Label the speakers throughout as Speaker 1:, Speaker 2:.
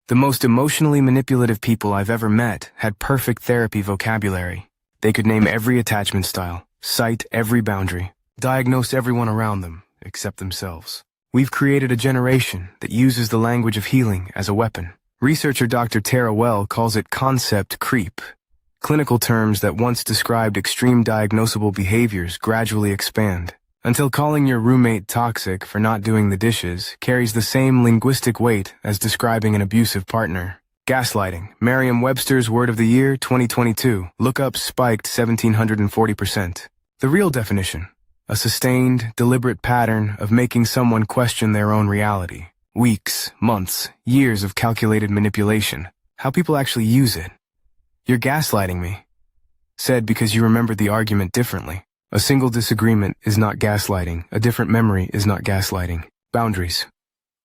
Speaker 1: The most emotionally manipulative people I've ever met had perfect therapy vocabulary. They could name every attachment style, cite every boundary, diagnose everyone around them, except themselves. We've created a generation that uses the language of healing as a weapon. Researcher Dr. Tara Well calls it concept creep. Clinical terms that once described extreme diagnosable behaviors gradually expand, until calling your roommate toxic for not doing the dishes carries the same linguistic weight as describing an abusive partner. Gaslighting, Merriam-Webster's Word of the Year 2022, lookup spiked 1,740%. The real definition: a sustained, deliberate pattern of making someone question their own reality. Weeks, months, years of calculated manipulation. How people actually use it. "You're gaslighting me," said because you remembered the argument differently. A single disagreement is not gaslighting. A different memory is not gaslighting. Boundaries.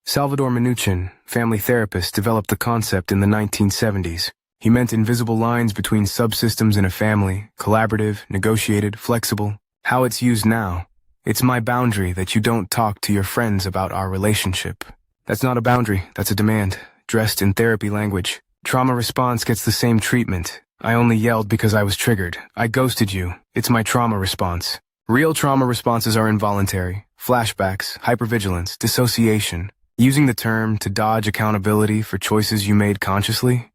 Speaker 1: Salvador Minuchin, family therapist, developed the concept in the 1970s. He meant invisible lines between subsystems in a family, collaborative, negotiated, flexible. How it's used now: it's my boundary that you don't talk to your friends about our relationship. That's not a boundary, that's a demand, dressed in therapy language. Trauma response gets the same treatment. "I only yelled because I was triggered. I ghosted you. It's my trauma response." Real trauma responses are involuntary. Flashbacks, hypervigilance, dissociation. Using the term to dodge accountability for choices you made consciously?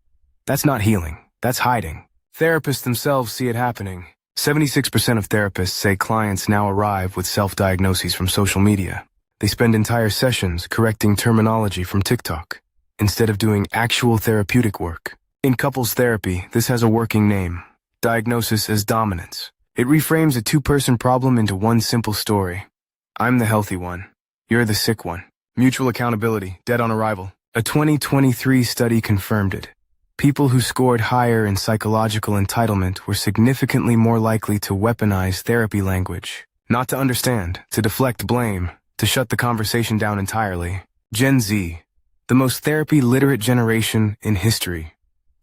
Speaker 1: That's not healing. That's hiding. Therapists themselves see it happening. 76% of therapists say clients now arrive with self-diagnoses from social media. They spend entire sessions correcting terminology from TikTok, instead of doing actual therapeutic work. In couples therapy, this has a working name: diagnosis as dominance. It reframes a two-person problem into one simple story. I'm the healthy one. You're the sick one. Mutual accountability, dead on arrival. A 2023 study confirmed it. People who scored higher in psychological entitlement were significantly more likely to weaponize therapy language. Not to understand, to deflect blame, to shut the conversation down entirely. Gen Z, the most therapy-literate generation in history.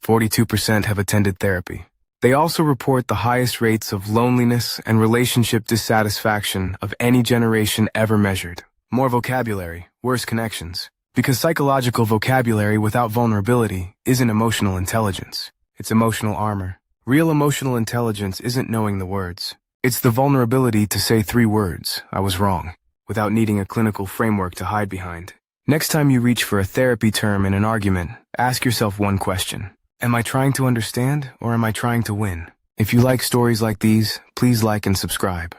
Speaker 1: 42% have attended therapy. They also report the highest rates of loneliness and relationship dissatisfaction of any generation ever measured. More vocabulary, worse connections. Because psychological vocabulary without vulnerability isn't emotional intelligence. It's emotional armor. Real emotional intelligence isn't knowing the words. It's the vulnerability to say 3 words, "I was wrong," without needing a clinical framework to hide behind. Next time you reach for a therapy term in an argument, ask yourself one question: am I trying to understand, or am I trying to win? If you like stories like these, please like and subscribe.